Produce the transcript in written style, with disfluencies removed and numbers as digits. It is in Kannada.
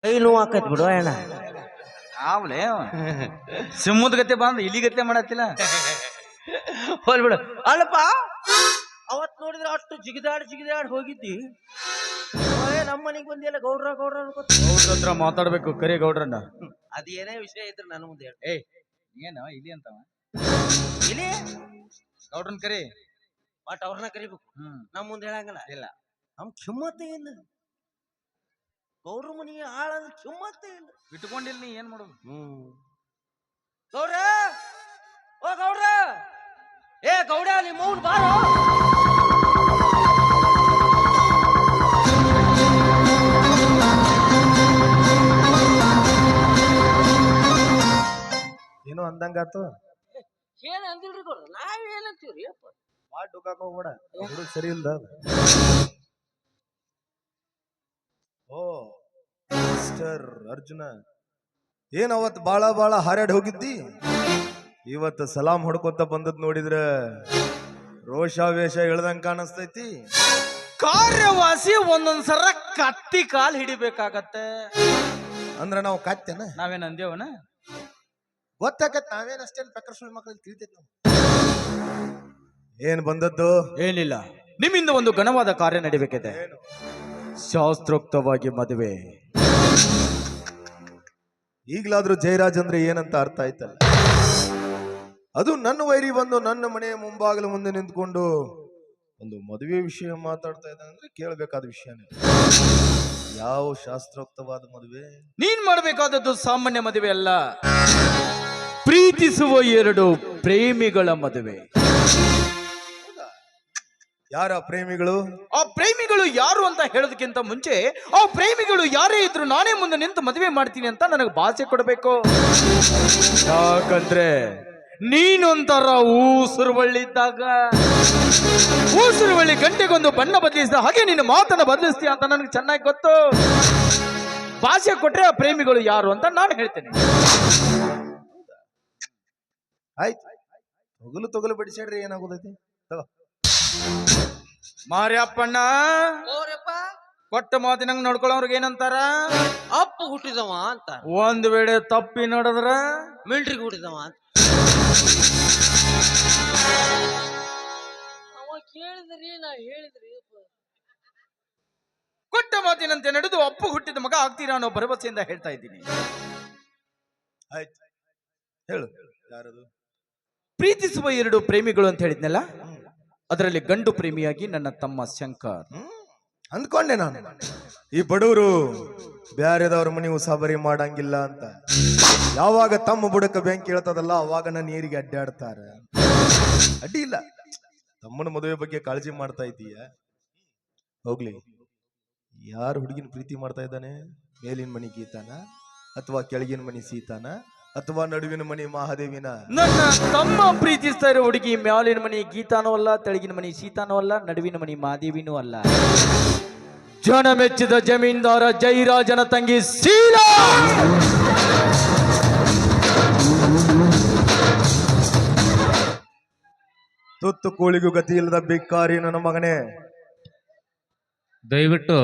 ಕೈ ನೋವು ಆಕೈತ್ ಬಿಡು ಅಣ್ಣ. ಆವ್ಲೇ ಸಿಂಹದ ಗತೆ ಬಂದ್ ಇಲಿ ಗತೆ ಮಾಡತ್ತಿಲ್ಲ. ಹೋಲ್ ಬಿಡು. ಅಲ್ಲಪ್ಪ ಅವತ್ ನೋಡಿದ್ರೆ ಅಷ್ಟು ಜಿಗಿದಾಡ್ ಹೋಗಿದ್ದಿ. ನಮ್ಮ ಮನೆಗೆ ಬಂದಿಲ್ಲ ಗೌಡ್ರ ಗೌಡ್ರ ಹತ್ರ ಮಾತಾಡ್ಬೇಕು ಕರಿ ಗೌಡ್ರನ್ನ. ಅದೇನೇ ವಿಷಯ ಇದ್ರೆ ನನ್ನ ಮುಂದೆ ಹೇಳಿ. ಏಯ್ ಏನು ಇಲಿ ಅಂತವ ಇಲ್ಲಿ ಗೌಡ್ರನ್ ಕರಿ ಬಟ್ ಅವ್ರನ್ನ ಕರಿಬೇಕು. ನಮ್ಮ ಮುಂದೆ ಹೇಳಂಗಲ್ಲ. ಇಲ್ಲ ನಮ್ ಕಿಮ್ಮತ್ತೆ ಇಲ್ಲ. ಗೌಡ್ರ ಮನೆಗೆ ಆಳಂದ್ರೆ ಕಿಮ್ಮತ್ತೆ ಇಲ್ಲ. ಇಟ್ಕೊಂಡಿಲ್ಲ ನೀ ಏನ್ ಮಾಡೋದು. ಗೌಡ್ರ ಓ ಗೌಡ್ರ ಏ ಗೌಡ ನಿಮ್ಮ ಮೌನ್ ಬಾರೋ. ಏನೋ ಅಂದಂಗಾತು. ಏನ್ ಅಂದಿಲ್ರಿ ಗೌಡ್ರ, ನಾವ್ ಏನಂತೀವ್ರಿ ಅಪ್ಪ. ಮಾಡಿ ಡುಕಾಕ ಹೋಗ್ಬೇಡ, ಹುಡುಗ ಸರಿ ಇಲ್ದ. ಓ ಮಿಸ್ಟರ್ ಅರ್ಜುನ, ಏನ್ ಅವತ್ ಬಾಳ ಹಾರಾಡಿ ಹೋಗಿದ್ದಿ. ಇವತ್ತು ಸಲಾಂ ಹೊಡ್ಕೊತ ಬಂದದ್ ನೋಡಿದ್ರ ರೋಷಾವೇಶ ಇಳ್ದಂಗ ಕಾಣಿಸ್ತೈತಿ. ಕಾರ್ಯವಾಸಿ ಒಂದೊಂದ್ಸರ ಕತ್ತಿ ಕಾಲ್ ಹಿಡಿಬೇಕಾಗತ್ತೆ. ಅಂದ್ರ ನಾವು ಕಾತ್ತೇನ, ನಾವೇನ್ ಅಂದೇವನ ಗೊತ್ತಾಗತ್. ನಾವೇನ್ ಅಷ್ಟೇನ್ ಪ್ರಕರ್ ಸುಳ್ಳು ಮಕ್ಕಳು ತಿಳಿತೈತಿ. ಏನ್ ಬಂದದ್ದು? ಏನಿಲ್ಲ, ನಿಮ್ಮಿಂದ ಒಂದು ಘನವಾದ ಕಾರ್ಯ ನಡಿಬೇಕಿದೆ. ಶಾಸ್ತ್ರೋಕ್ತವಾಗಿ ಮದುವೆ. ಈಗ್ಲಾದ್ರೂ ಜಯರಾಜ್ ಅಂದ್ರೆ ಏನಂತ ಅರ್ಥ ಆಯ್ತಲ್ಲ. ಅದು ನನ್ನ ವೈರಿ ಬಂದು ನನ್ನ ಮನೆಯ ಮುಂಭಾಗಲ ಮುಂದೆ ನಿಂತ್ಕೊಂಡು ಒಂದು ಮದುವೆ ವಿಷಯ ಮಾತಾಡ್ತಾ ಇದ್ದಾನೆ ಅಂದ್ರೆ ಕೇಳಬೇಕಾದ ವಿಷಯನೇ. ಯಾವ ಶಾಸ್ತ್ರೋಕ್ತವಾದ ಮದುವೆ? ನೀನ್ ಮಾಡಬೇಕಾದದ್ದು ಸಾಮಾನ್ಯ ಮದುವೆ ಅಲ್ಲ, ಪ್ರೀತಿಸುವ ಎರಡು ಪ್ರೇಮಿಗಳ ಮದುವೆ. ಯಾರ ಪ್ರೇಮಿಗಳು? ಆ ಪ್ರೇಮಿಗಳು ಯಾರು ಅಂತ ಹೇಳೋದಕ್ಕಿಂತ ಮುಂಚೆ ಆ ಪ್ರೇಮಿಗಳು ಯಾರೇ ಇದ್ರು ನಾನೇ ಮುಂದೆ ನಿಂತು ಮದುವೆ ಮಾಡ್ತೀನಿ ಅಂತ ನನಗೆ ಭಾಷೆ ಕೊಡಬೇಕು. ಯಾಕಂದ್ರೆ ನೀನೊಂಥರ ಊಸುರುವಳ್ಳಿದ್ದಾಗ ಊಸುರುವಳ್ಳಿ ಗಂಟೆಗೊಂದು ಬಣ್ಣ ಬದಲಿಸಿದ ಹಾಗೆ ನಿನ್ನ ಮಾತನ್ನ ಬದಲಿಸ್ತೀಯ ಅಂತ ನನಗೆ ಚೆನ್ನಾಗಿ ಗೊತ್ತು. ಭಾಷೆ ಕೊಟ್ರೆ ಆ ಪ್ರೇಮಿಗಳು ಯಾರು ಅಂತ ನಾನು ಹೇಳ್ತೇನೆ. ಆಯ್ತು, ತೊಗಲು ಬಡಿಸ್ಯಾಡ್ರಿ, ಏನಾಗೋದೈತಿ. ಮಾರ್ಯಪ್ಪಣ್ಣ ಕೊಟ್ಟ ಮಾತಿನಂಗ್ ನೋಡ್ಕೊಳ್ಳೋರ್ಗೆ ಏನಂತಾರ? ಅಪ್ಪ ಹುಟ್ಟಿದವ ಅಂತ. ಒಂದ್ ವೇಳೆ ತಪ್ಪಿ ನೋಡಿದ್ರ ಮಿಲ್ಟ್ರಿಗೆ ಹುಟ್ಟಿದವ ಅಂತ. ಅವ ಕೇಳಿದ್ರಿ ನಾ ಹೇಳಿದ್ರಿ. ಕೊಟ್ಟ ಮಾತಿನಂತೆ ನಡೆದು ಅಪ್ಪು ಹುಟ್ಟಿದ ಮಗ ಆಗ್ತೀರಾ ಅನ್ನೋ ಭರವಸೆಯಿಂದ ಹೇಳ್ತಾ ಇದ್ದೀನಿ. ಆಯ್ತು ಹೇಳು, ಯಾರದು? ಪ್ರೀತಿಸುವ ಎರಡು ಪ್ರೇಮಿಗಳು ಅಂತ ಹೇಳಿದ್ನಲ್ಲ, ಅದರಲ್ಲಿ ಗಂಡು ಪ್ರೇಮಿಯಾಗಿ ನನ್ನ ತಮ್ಮ ಶಂಕರ್. ಅಂದ್ಕೊಂಡೆ ನಾನು, ಈ ಬಡವರು ಬ್ಯಾರೆದವ್ರ ಮನೆ ಉಸಾಬರಿ ಮಾಡಂಗಿಲ್ಲ ಅಂತ. ಯಾವಾಗ ತಮ್ಮ ಬುಡಕ ಬೆಂಕಿ ಹೇಳ್ತದಲ್ಲ ಅವಾಗ ನನ್ನ ನೀರಿಗೆ ಅಡ್ಡಾಡ್ತಾರ. ಅಡ್ಡಿ ಇಲ್ಲ, ತಮ್ಮನ ಮದುವೆ ಬಗ್ಗೆ ಕಾಳಜಿ ಮಾಡ್ತಾ ಇದ್ದೀಯ. ಹೋಗ್ಲಿ, ಯಾರು ಹುಡುಗಿನ ಪ್ರೀತಿ ಮಾಡ್ತಾ ಇದ್ದಾನೆ? ಮೇಲಿನ ಮನಿ ಗೀತಾನ, ಅಥವಾ ಕೆಳಗಿನ ಮನಿ ಸೀತಾನ, ಅಥವಾ ನಡುವಿನ ಮನಿ ಮಹಾದೇವಿನ? ನನ್ನ ತಮ್ಮ ಪ್ರೀತಿಸ್ತಾ ಇರೋ ಹುಡುಗಿ ಮ್ಯಾಲಿನ ಮನಿ ಗೀತಾನೂ ಅಲ್ಲ, ತೆಳಗಿನ ಮನಿ ಸೀತಾನೂ ಅಲ್ಲ, ನಡುವಿನ ಮನಿ ಮಾದೇವಿನೂ ಅಲ್ಲ. ಜನ ಮೆಚ್ಚಿದ ಜಮೀನ್ದಾರ ಜೈರಾಜನ ತಂಗಿ ಶೀಲಾ. ತುತ್ತು ಕೋಳಿಗೂ ಗತಿ ಇಲ್ಲದ ಬಿಕ್ಕಾರಿ ನನ್ನ ಮಗನೇ. ದಯವಿಟ್ಟು